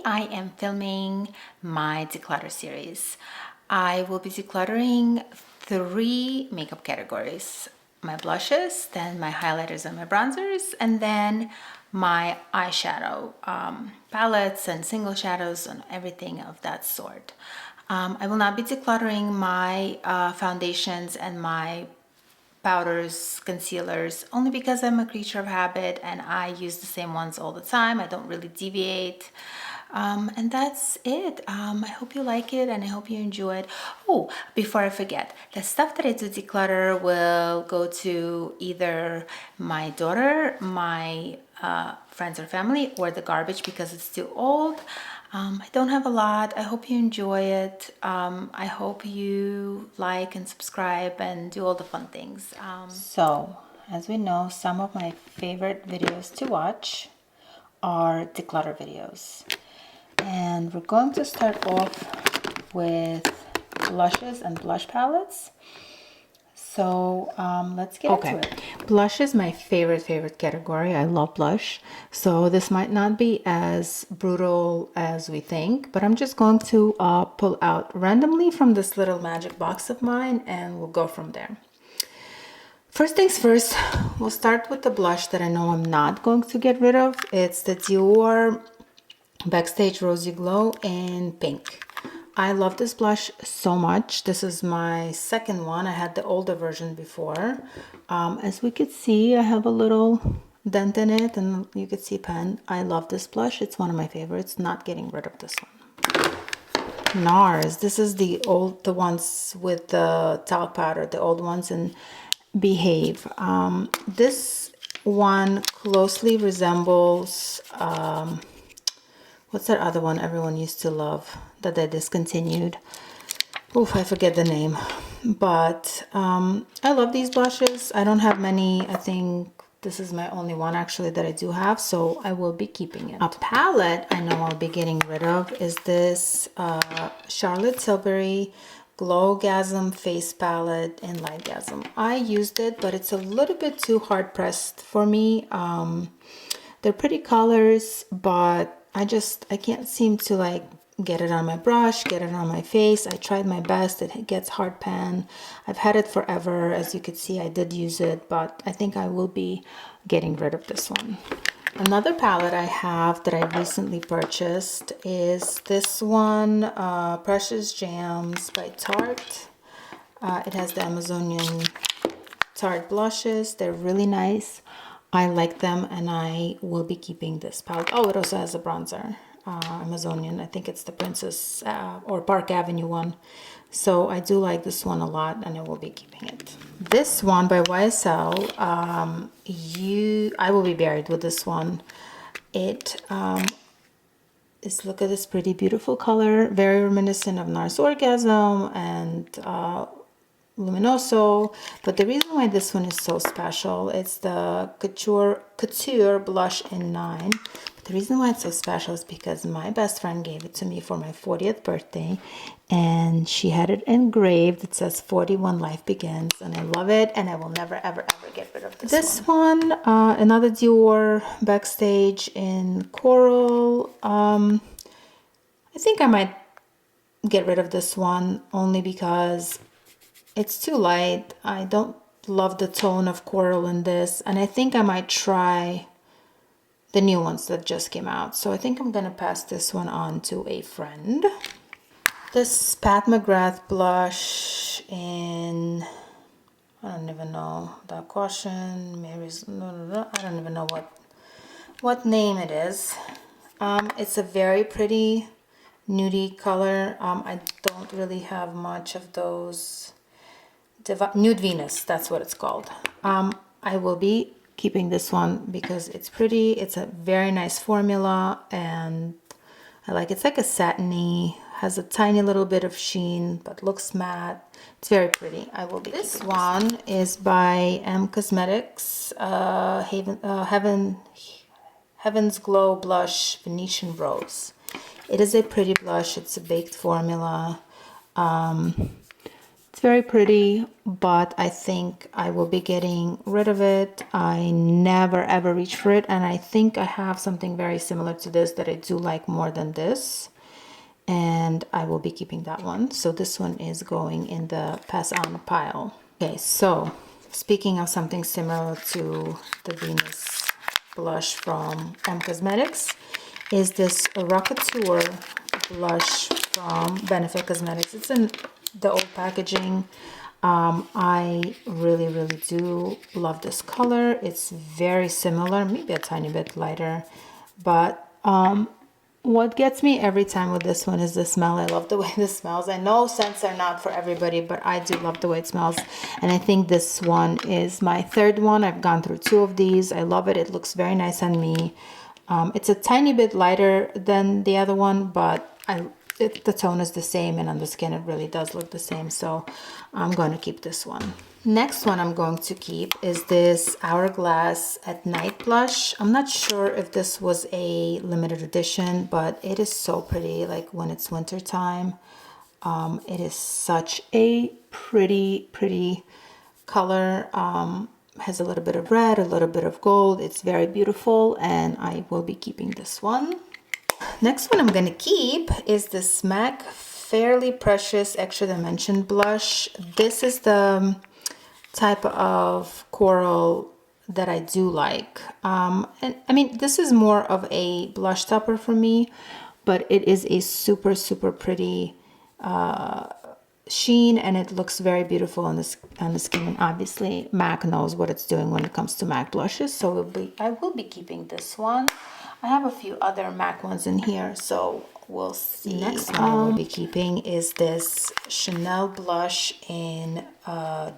I am filming my declutter series. I will be decluttering 3 makeup categories: my blushes, then my highlighters and my bronzers, and then my eyeshadow palettes and single shadows and everything of that sort. I will not be decluttering my foundations and my powders, concealers, only because I'm a creature of habit and I use the same ones all the time. I don't really deviate. And that's it. I hope you like it and I hope you enjoy it. Oh, before I forget, the stuff that I do declutter will go to either my daughter, my friends or family, or the garbage because it's too old. I don't have a lot. I hope you enjoy it. I hope you like and subscribe and do all the fun things. So, as we know, some of my favorite videos to watch are declutter videos. And we're going to start off with blushes and blush palettes. So let's get into it. Blush is my favorite category. I love blush. So this might not be as brutal as we think, but I'm just going to pull out randomly from this little magic box of mine and we'll go from there. First things first, we'll start with the blush that I know I'm not going to get rid of. It's the Dior Backstage Rosy Glow in pink. I love this blush so much. This is my second one. I had the older version before. As we could see, I have a little dent in it and you could see pen. I love this blush. It's one of my favorites. Not getting rid of this one. NARS. This is the ones with the talc powder, the old ones in Behave. This one closely resembles what's that other one everyone used to love that they discontinued? Oof, I forget the name. But I love these blushes. I don't have many. I think this is my only one actually that I do have, so I will be keeping it. A palette I know I'll be getting rid of is this Charlotte Tilbury Glowgasm Face Palette in Lightgasm. I used it, but it's a little bit too hard pressed for me. They're pretty colors, but I can't seem to like get it on my brush, get it on my face. I tried my best. It gets hard pan. I've had it forever. As you could see, I did use it, but I think I will be getting rid of this one. Another palette I have that I recently purchased is this one, Precious Jams by Tarte. It has the Amazonian Tarte blushes. They're really nice. I like them and I will be keeping this palette. Oh, it also has a bronzer, Amazonian. I think it's the Princess or Park Avenue one. So I do like this one a lot and I will be keeping it. This one by YSL, I will be buried with this one. It is, look at this pretty beautiful color, very reminiscent of NARS Orgasm and Luminoso, but the reason why this one is so special, it's the Couture Blush in 9. But the reason why it's so special is because my best friend gave it to me for my 40th birthday, and she had it engraved. It says 41 Life Begins, and I love it, and I will never, ever, ever get rid of this one. Another Dior Backstage in Coral. I think I might get rid of this one only because it's too light. I don't love the tone of coral in this, and I think I might try the new ones that just came out. So I think I'm gonna pass this one on to a friend. This Pat McGrath blush in, I don't even know, that Caution, Mary's, I don't even know what name it is. It's a very pretty nudie color. I don't really have much of those. Nude Venus, that's what it's called. I will be keeping this one because it's pretty. It's a very nice formula and I like it. It's like a satiny, has a tiny little bit of sheen but looks matte. It's very pretty. I will be keeping this one. Is by M Cosmetics, Heaven's Glow Blush Venetian Rose. It is a pretty blush. It's a baked formula. It's very pretty, but I think I will be getting rid of it. I never ever reach for it, and I think I have something very similar to this that I do like more than this, and I will be keeping that one. So this one is going in the pass on pile. Okay, so speaking of something similar to the Venus blush from M Cosmetics, is this Rocketeur blush from Benefit Cosmetics. It's in the old packaging. I really do love this color. It's very similar, maybe a tiny bit lighter, but what gets me every time with this one is the smell. I love the way this smells. I know scents are not for everybody, but I do love the way it smells. And I think this one is my third one. I've gone through 2 of these. I love it. It looks very nice on me. It's a tiny bit lighter than the other one, but the tone is the same, and on the skin it really does look the same. So I'm going to keep this one. Next one I'm going to keep is this Hourglass at Night blush. I'm not sure if this was a limited edition, but it is so pretty, like when it's winter time. It is such a pretty color. Has a little bit of red, a little bit of gold. It's very beautiful, and I will be keeping this one. Next one I'm going to keep is this MAC Fairly Precious Extra Dimension blush. This is the type of coral that I do like. And I mean, this is more of a blush topper for me, but it is a super pretty sheen, and it looks very beautiful on the skin. And obviously MAC knows what it's doing when it comes to MAC blushes, so I will be keeping this one. I have a few other MAC ones in here, so we'll see. Next one I will be keeping is this Chanel blush in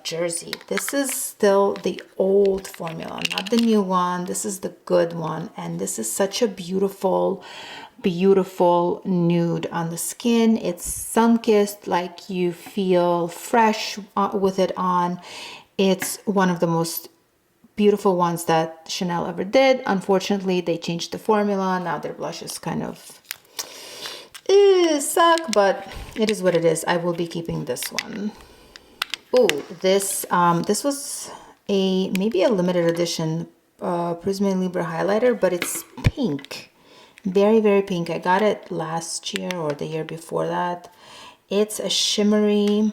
Jersey. This is still the old formula, not the new one. This is the good one, and this is such a beautiful nude on the skin. It's sun-kissed, like you feel fresh with it on. It's one of the most beautiful ones that Chanel ever did. Unfortunately, they changed the formula. Now their blushes kind of suck, but it is what it is. I will be keeping this one. Oh, this was maybe a limited edition Prisme Libre highlighter, but it's pink. Very pink. I got it last year or the year before that. It's a shimmery,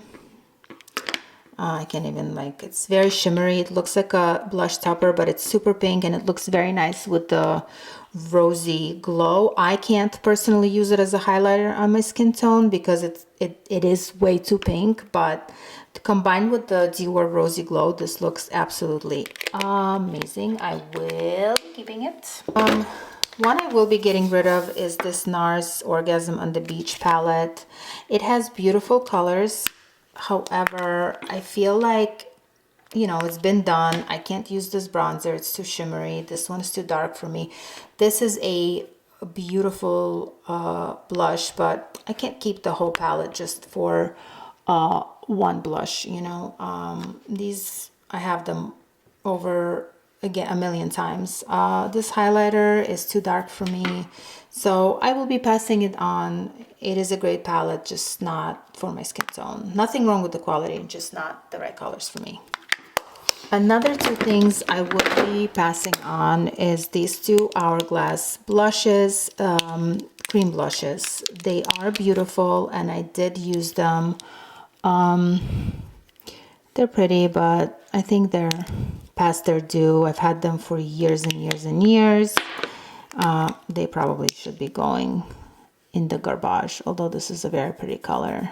I can't even, like, it's very shimmery. It looks like a blush topper, but it's super pink, and it looks very nice with the rosy glow. I can't personally use it as a highlighter on my skin tone because it is way too pink, but combined with the Dior rosy glow, this looks absolutely amazing. I will be keeping it. One I will be getting rid of is this NARS Orgasm on the Beach palette. It has beautiful colors. However, I feel like, you know, it's been done. I can't use this bronzer. It's too shimmery. This one is too dark for me. This is a beautiful blush, but I can't keep the whole palette just for one blush, you know. These, I have them over again a million times. This highlighter is too dark for me, so I will be passing it on. It is a great palette, just not for my skin tone. Nothing wrong with the quality, just not the right colors for me. Another 2 things I would be passing on is these 2 Hourglass blushes, cream blushes. They are beautiful, and I did use them. They're pretty, but I think they're past their due. I've had them for years and years. They probably should be going in the garbage, although this is a very pretty color.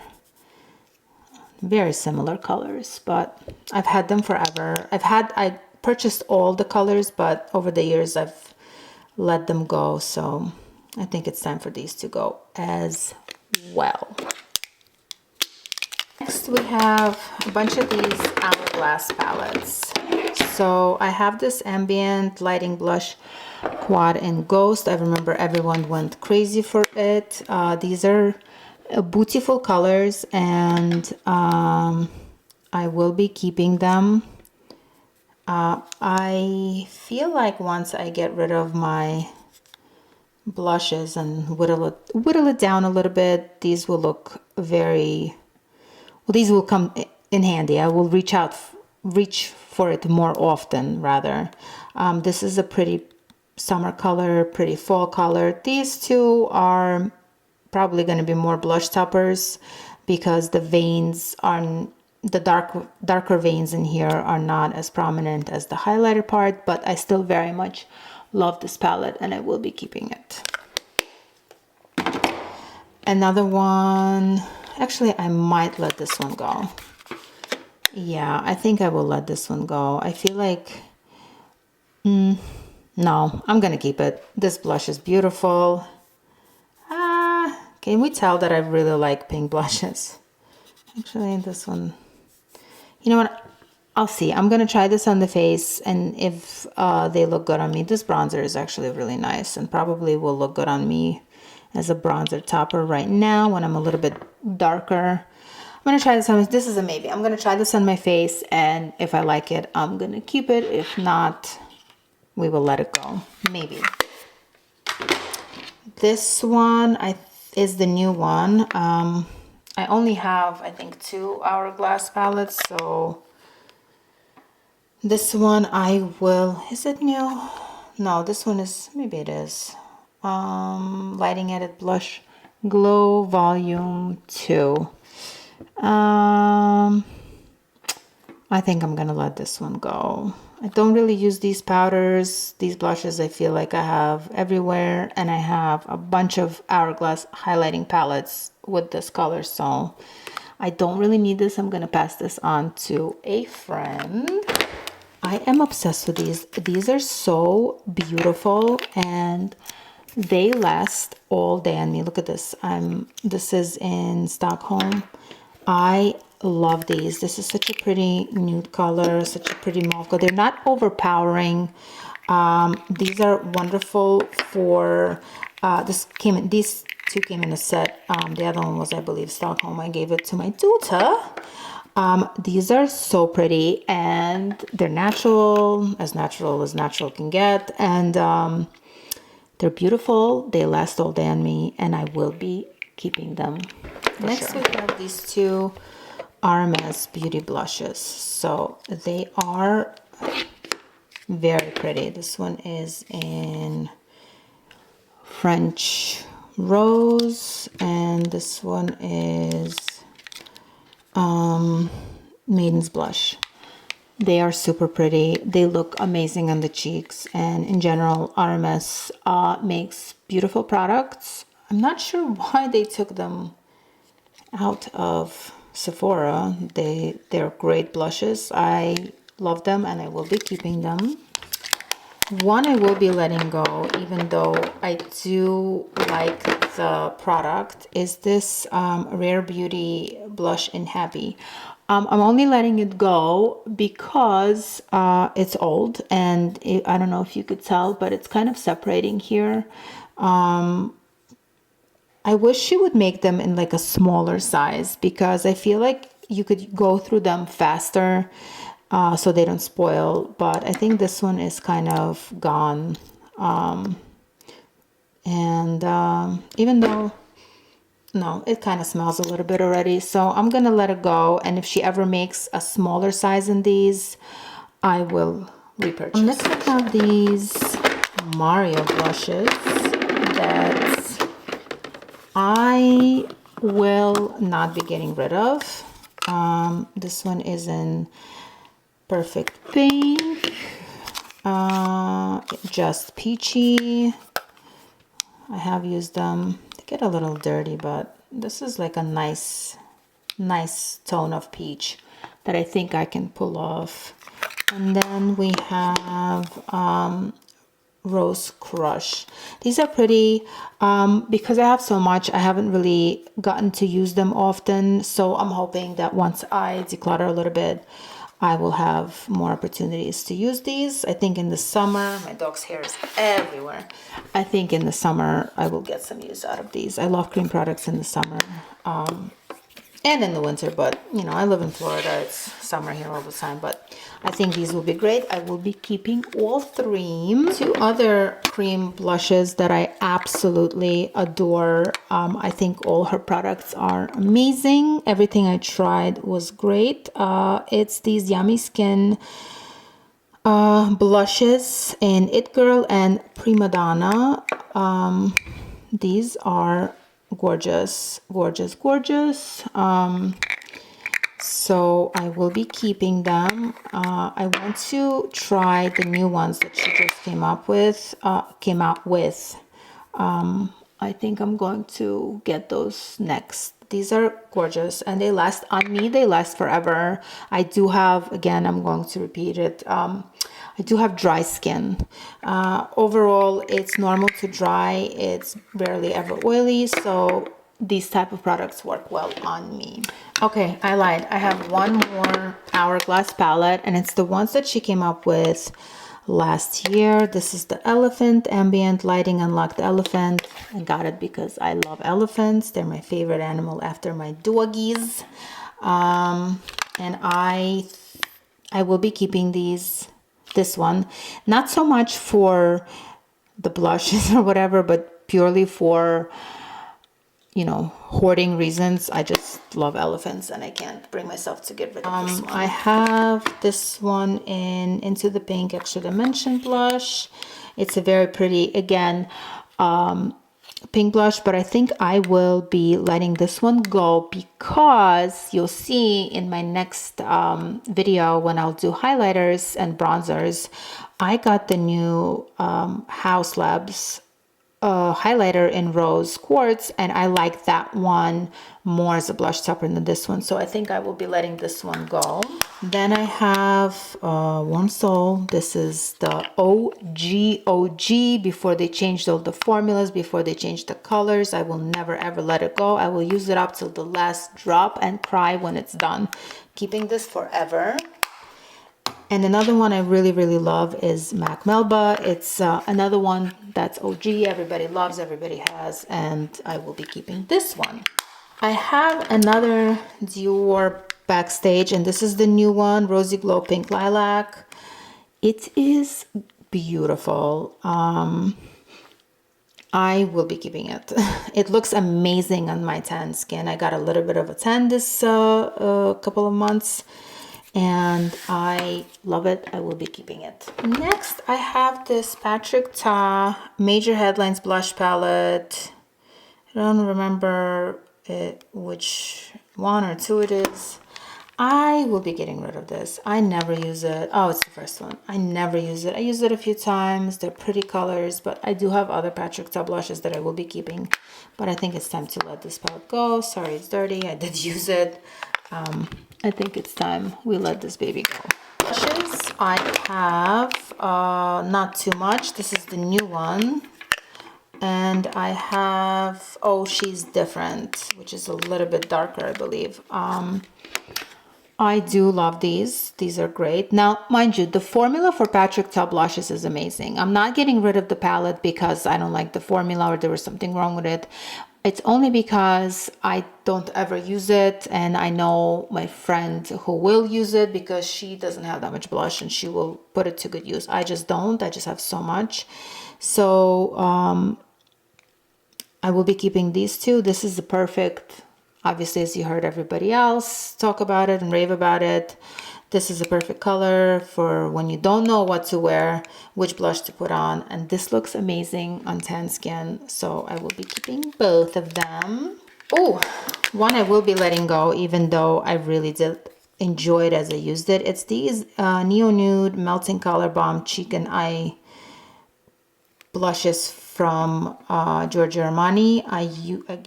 Very similar colors, but I've had them forever. I purchased all the colors, but over the years I've let them go, so I think it's time for these to go as well. Next we have a bunch of these Hourglass palettes. So I have this Ambient Lighting Blush Quad and Ghost. I remember everyone went crazy for it. These are beautiful colors, and I will be keeping them. I feel like once I get rid of my blushes and whittle it down a little bit, these will look very, well, these will come in handy. I will reach for it more often rather. This is a pretty summer color, pretty fall color. These two are probably going to be more blush toppers because the veins are, the darker veins in here are not as prominent as the highlighter part, but I still very much love this palette and I will be keeping it. Another one, actually I might let this one go. Yeah, I think I will let this one go. I feel like, no, I'm gonna keep it. This blush is beautiful. Can we tell that I really like pink blushes? Actually, this one, you know what? I'll see. I'm gonna try this on the face, and if they look good on me, this bronzer is actually really nice and probably will look good on me as a bronzer topper right now when I'm a little bit darker. I'm gonna try this on. This is a maybe. I'm gonna try this on my face, and if I like it, I'm gonna keep it. If not, we will let it go. Maybe. This one is the new one. I only have, I think, 2 Hourglass palettes, so this one I will, is it new? No, this one is, maybe it is. Lighting Edit Blush Glow Volume 2. I think I'm gonna let this one go. I don't really use these powders. These blushes I feel like I have everywhere, and I have a bunch of Hourglass highlighting palettes with this color, so I don't really need this. I'm gonna pass this on to a friend. I am obsessed with these. These are so beautiful and they last all day on me. Look at this. This is in Stockholm. I love these. This is such a pretty nude color, such a pretty mocha. They're not overpowering. These are wonderful for these two came in a set. The other one was, I believe, Stockholm. I gave it to my daughter. These are so pretty and they're natural as natural can get, and they're beautiful. They last all day on me, and I will be keeping them. Next, we have these two RMS Beauty blushes. So they are very pretty. This one is in French Rose, and this one is Maiden's Blush. They are super pretty. They look amazing on the cheeks, and in general, RMS makes beautiful products. I'm not sure why they took them out of Sephora. They're great blushes. I love them and I will be keeping them. One I will be letting go, even though I do like the product, is this Rare Beauty blush in Happy. I'm only letting it go because it's old, and I don't know if you could tell, but it's kind of separating here. I wish she would make them in like a smaller size, because I feel like you could go through them faster so they don't spoil. But I think this one is kind of gone. Even though, no, it kind of smells a little bit already. So I'm going to let it go. And if she ever makes a smaller size in these, I will repurchase. Next I have these Mario blushes that I will not be getting rid of. This one is in Perfect Pink, Just Peachy. I have used them. They get a little dirty, but this is like a nice tone of peach that I think I can pull off. And then we have Rose Crush. These are pretty. Because I have so much, I haven't really gotten to use them often, so I'm hoping that once I declutter a little bit, I will have more opportunities to use these. I think in the summer, my dog's hair is everywhere. I think in the summer I will get some use out of these. I love cream products in the summer. and in the winter, but you know, I live in Florida, it's summer here all the time, but I think these will be great. I will be keeping all three. Two other cream blushes that I absolutely adore. I think all her products are amazing. Everything I tried was great. It's these Yummy Skin blushes in It Girl and Prima Donna. These are gorgeous, gorgeous, gorgeous. So I will be keeping them. I want to try the new ones that she just came out with. I think I'm going to get those next. These are gorgeous and they last on me. They last forever. I do have, again, I'm going to repeat it. I do have dry skin. Overall, it's normal to dry. It's barely ever oily. So these type of products work well on me. Okay, I lied. I have one more Hourglass palette, and it's the ones that she came up with last year. This is the Elephant Ambient Lighting Unlocked Elephant. I got it because I love elephants. They're my favorite animal after my doggies. And I will be keeping this one, not so much for the blushes or whatever, but purely for, you know, hoarding reasons. I just love elephants and I can't bring myself to get rid of this one. I have this one in Into the Pink Extra Dimension blush. It's a very pretty, again, pink blush, but I think I will be letting this one go because you'll see in my next video when I'll do highlighters and bronzers, I got the new House Labs highlighter in rose quartz, and I like that one more as a blush topper than this one, so I think I will be letting this one go. Then I have Warm Soul. This is the OG before they changed all the formulas, before they changed the colors. I will never ever let it go. I will use it up till the last drop and cry when it's done. Keeping this forever. And another one I really, really love is MAC Melba. It's another one that's OG, everybody loves, everybody has, and I will be keeping this one. I have another Dior Backstage, and this is the new one, Rosy Glow Pink Lilac. It is beautiful. I will be keeping it. It looks amazing on my tan skin. I got a little bit of a tan this couple of months, and I love it. I will be keeping it. Next, I have this Patrick Ta Major Headlines Blush Palette. I don't remember which one or two it is. I will be getting rid of this. I never use it. Oh, it's the first one. I never use it. I used it a few times. They're pretty colors, but I do have other Patrick Ta blushes that I will be keeping. But I think it's time to let this palette go. Sorry, it's dirty. I did use it. I think it's time we let this baby go. Blushes, I have not too much. This is the new one. And I have, oh, She's Different, which is a little bit darker, I believe. I do love these. These are great. Now, mind you, the formula for Patrick Ta blushes is amazing. I'm not getting rid of the palette because I don't like the formula or there was something wrong with it. It's only because I don't ever use it, and I know my friend who will use it because she doesn't have that much blush and she will put it to good use. I just don't. I just have so much. So I will be keeping these two. This is the perfect, obviously, as you heard everybody else talk about it and rave about it. This is a perfect color for when you don't know what to wear, which blush to put on. And this looks amazing on tan skin. So I will be keeping both of them. Oh, one I will be letting go, even though I really did enjoy it as I used it. It's these Neo Nude Melting Color Bomb Cheek and Eye blushes from Giorgio Armani. I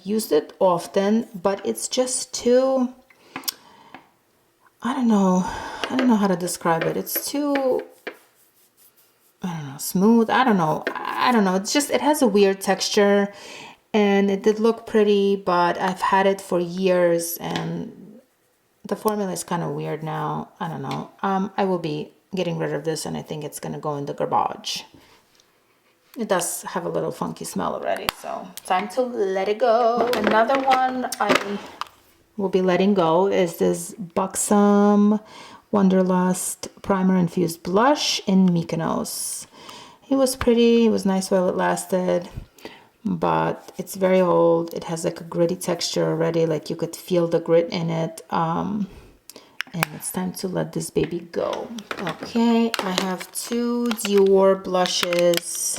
used it often, but it's just too, I don't know how to describe it. It's too, I don't know, smooth. I don't know. It's just, it has a weird texture and it did look pretty, but I've had it for years and the formula is kind of weird now. I don't know. I will be getting rid of this and I think it's going to go in the garbage. It does have a little funky smell already, so time to let it go. Another one I will be letting go is this Buxom Wanderlust Primer Infused Blush in Mykonos. It was pretty, it was nice while it lasted, but it's very old. It has like a gritty texture already, like you could feel the grit in it. And it's time to let this baby go. Okay, I have two Dior blushes,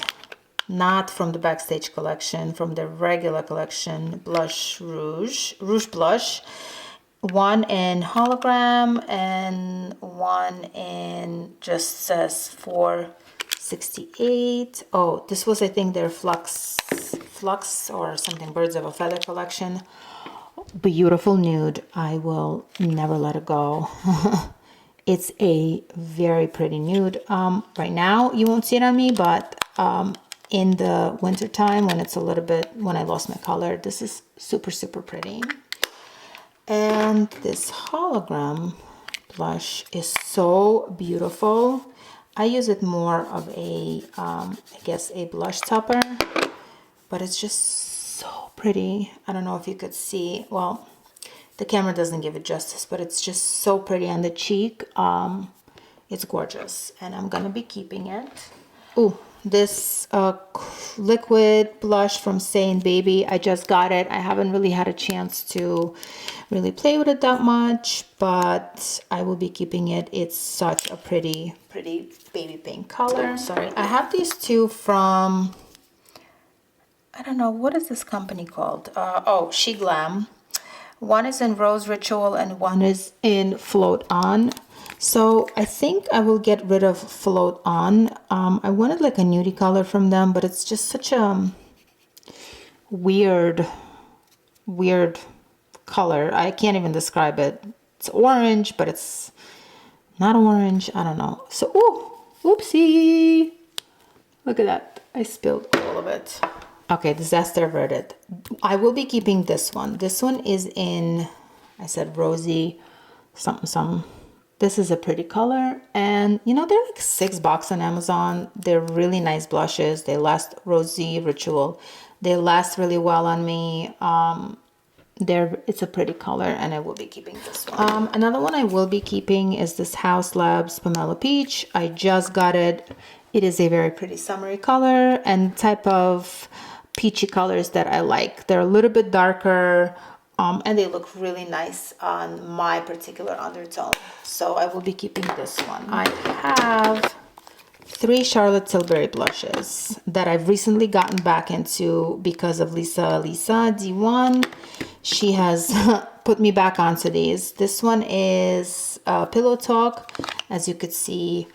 not from the Backstage collection, from the regular collection, Blush Rouge Blush. One in hologram and one in just says 468. Oh, this was, I think, their Flux or something, Birds of a Feather collection. Beautiful nude. I will never let it go. It's a very pretty nude. Right now you won't see it on me, but in the winter time when it's a little bit, when I lost my color, this is super, super pretty. And this hologram blush is so beautiful. I use it more of a, I guess, a blush topper, but it's just so pretty. I don't know if you could see, well, the camera doesn't give it justice, but it's just so pretty on the cheek. It's gorgeous, and I'm gonna be keeping it. Ooh, this liquid blush from Say Baby, I just got it. I haven't really had a chance to really play with it that much, but I will be keeping it. It's such a pretty baby pink color. Sorry, I have these two from, I don't know, what is this company called? Oh, She Glam. One is in Rose Ritual and one is in Float On. So I think I will get rid of Float On. I wanted like a nudie color from them, but it's just such a weird color. I can't even describe it. It's orange, but it's not orange. I don't know. So, ooh, oopsie. Look at that. I spilled all of it. Okay, disaster averted. I will be keeping this one. This one is in, I said rosy something. This is a pretty color, and you know, they're like $6 on Amazon. They're really nice blushes. They last, Rosy Ritual. They last really well on me. It's a pretty color, and I will be keeping this one. Another one I will be keeping is this House Labs Pomelo Peach. I just got it. It is a very pretty summery color and type of peachy colors that I like. They're a little bit darker, and they look really nice on my particular undertone. So I will be keeping this one. I have 3 Charlotte Tilbury blushes that I've recently gotten back into because of Lisa D1. She has put me back onto these. This one is Pillow Talk. As you could see,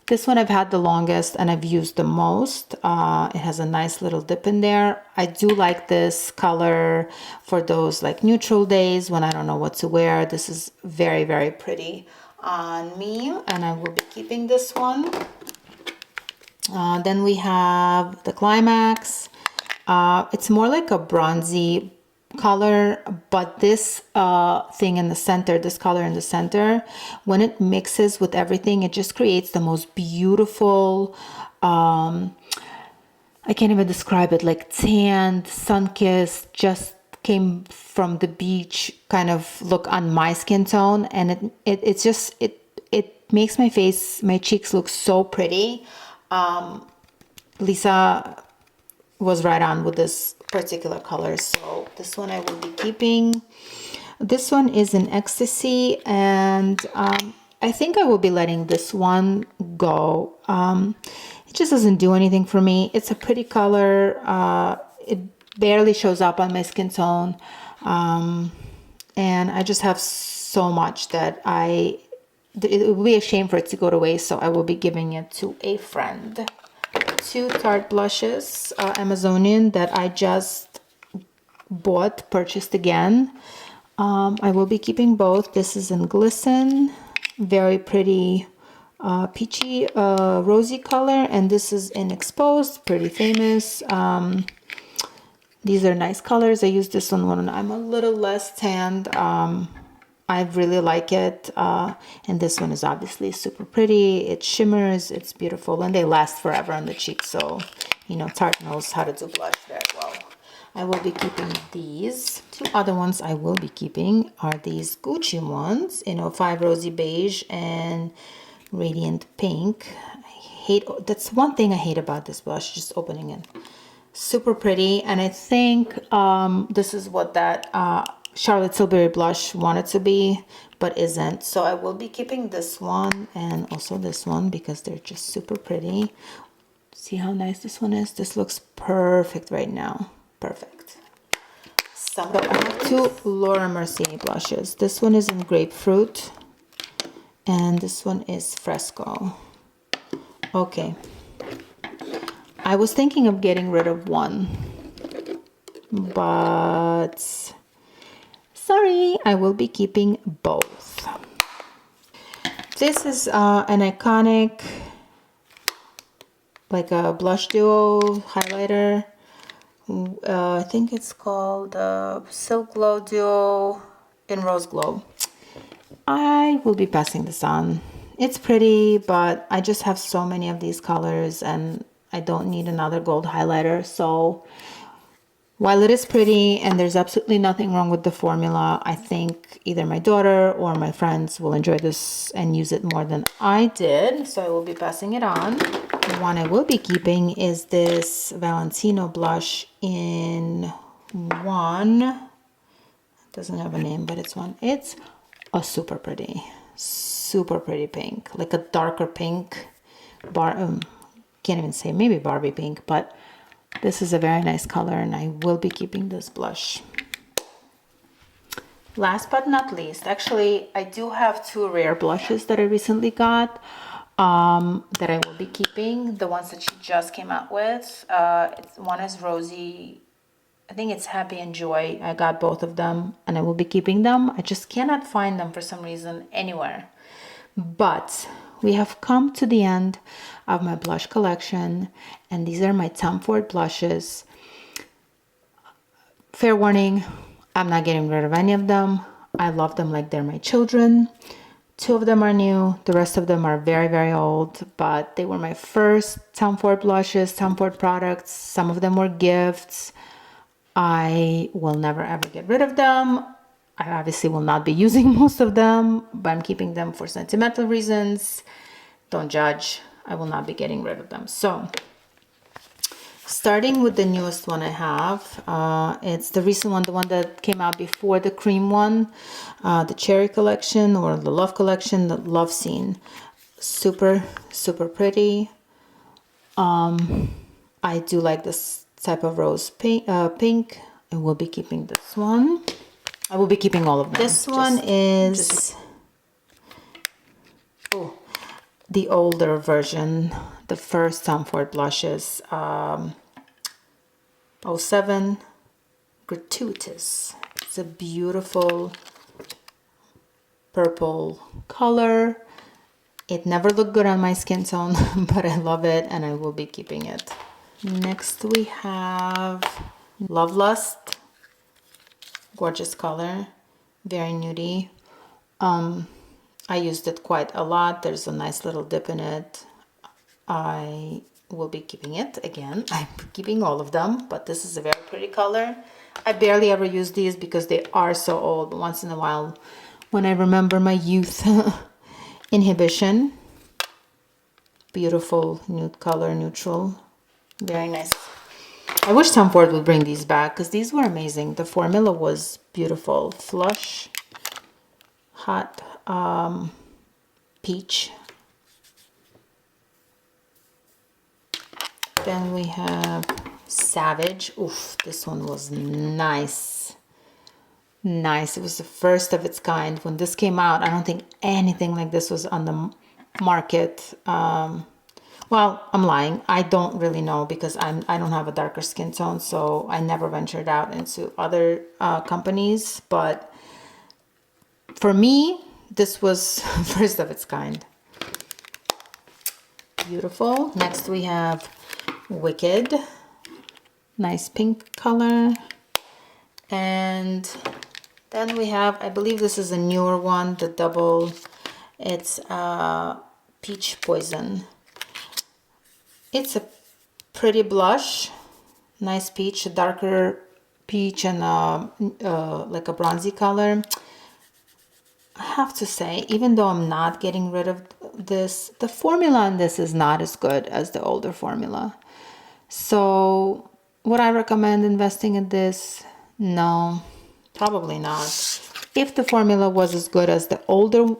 this one I've had the longest and I've used the most. It has a nice little dip in there. I do like this color for those like neutral days when I don't know what to wear. This is very, very pretty on me, and I will be keeping this one. Then we have the Climax. It's more like a bronzy color, but this thing in the center, this color in the center, when it mixes with everything, it just creates the most beautiful, I can't even describe it, like tanned, sun-kissed, just came from the beach kind of look on my skin tone, and it makes my face, my cheeks look so pretty. Lisa was right on with this particular color, so this one I will be keeping. This one is in Ecstasy, and I think I will be letting this one go. It just doesn't do anything for me. It's a pretty color. It barely shows up on my skin tone, and I just have so much that it would be a shame for it to go to waste, so I will be giving it to a friend. 2 Tarte blushes, Amazonian, that I just purchased again. I will be keeping both. This is in Glisten, very pretty peachy rosy color, and this is in Exposed, pretty famous. These are nice colors. I use this one when I'm a little less tanned. I really like it, and this one is obviously super pretty. It shimmers, it's beautiful, and they last forever on the cheek. So, you know, Tarte knows how to do blush very well. I will be keeping these. Two other ones I will be keeping are these Gucci ones, you know, 5 Rosy Beige and Radiant Pink. That's one thing I hate about this blush, just opening it. Super pretty, and I think this is what that Charlotte Tilbury blush wanted to be, but isn't. So I will be keeping this one and also this one because they're just super pretty. See how nice this one is? This looks perfect right now. Perfect. So I have two Laura Mercier blushes. This one is in Grapefruit and this one is Fresco. Okay. I was thinking of getting rid of one, but sorry, I will be keeping both. This is an iconic, like a blush duo highlighter. I think it's called Silk Glow Duo in Rose Glow. I will be passing this on. It's pretty, but I just have so many of these colors and I don't need another gold highlighter. So while it is pretty and there's absolutely nothing wrong with the formula, I think either my daughter or my friends will enjoy this and use it more than I did. So I will be passing it on. The one I will be keeping is this Valentino blush in one. It doesn't have a name, but it's one. It's a super pretty pink, like a darker pink. Can't even say, maybe Barbie pink, but this is a very nice color and I will be keeping this blush. Last but not least, actually I do have two rare blushes that I recently got that I will be keeping, the ones that she just came out with. One is Rosy, I think it's Happy and Joy. I got both of them and I will be keeping them. I just cannot find them for some reason anywhere. But we have come to the end of my blush collection and these are my Tom Ford blushes. Fair warning, I'm not getting rid of any of them. I love them like they're my children. 2 of them are new, the rest of them are very, very old, but they were my first Tom Ford blushes, Tom Ford products. Some of them were gifts. I will never ever get rid of them. I obviously will not be using most of them, but I'm keeping them for sentimental reasons. Don't judge. I will not be getting rid of them. So, starting with the newest one I have, it's the recent one, the one that came out before the cream one, the Cherry collection or the Love collection, the Love Scene. Super, super pretty. I do like this type of rose pink. I will be keeping this one. I will be keeping all of them. This one is the older version, the first Tom Ford blushes, 07 Gratuitous. It's a beautiful purple color. It never looked good on my skin tone, but I love it and I will be keeping it. Next we have Love Lust. Gorgeous color, very nudie. I used it quite a lot. There's a nice little dip in it. I will be keeping it again. I'm keeping all of them, but this is a very pretty color. I barely ever use these because they are so old, but once in a while when I remember my youth. Inhibition. Beautiful nude color, neutral. Very nice. I wish Tom Ford would bring these back because these were amazing. The formula was beautiful. Flush, hot peach. Then we have Savage. Oof, this one was nice. Nice. It was the first of its kind. When this came out, I don't think anything like this was on the market. Well, I'm lying. I don't really know because I don't have a darker skin tone, so I never ventured out into other companies. But for me, this was first of its kind. Beautiful. Next we have Wicked. Nice pink color. And then we have, I believe this is a newer one, the double. It's Peach Poison. It's a pretty blush, nice peach, a darker peach and like a bronzy color. I have to say, even though I'm not getting rid of this, the formula on this is not as good as the older formula. So would I recommend investing in this? No, probably not. If the formula was as good as the older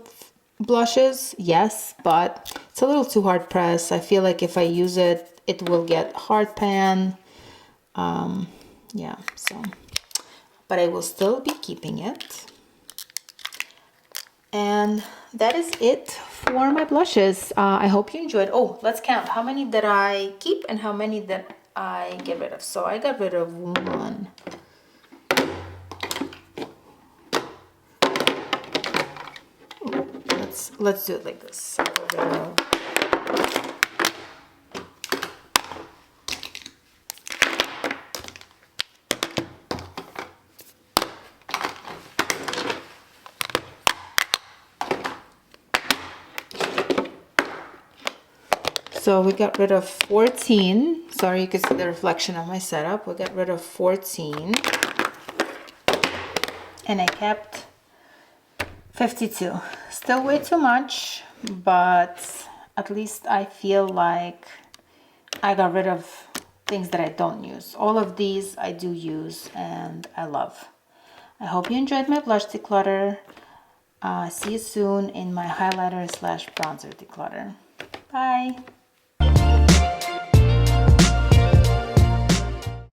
blushes, yes, but it's a little too hard pressed. I feel like if I use it, it will get hard pan. Yeah, so, but I will still be keeping it. And that is it for my blushes. I hope you enjoyed. Oh, let's count. How many did I keep and how many did I get rid of? So I got rid of one. Let's do it like this. So we got rid of 14. Sorry, you can see the reflection of my setup. We got rid of 14. And I kept 52. Still way too much, but at least I feel like I got rid of things that I don't use. All of these I do use and I love. I hope you enjoyed my blush declutter. See you soon in my highlighter / bronzer declutter. Bye.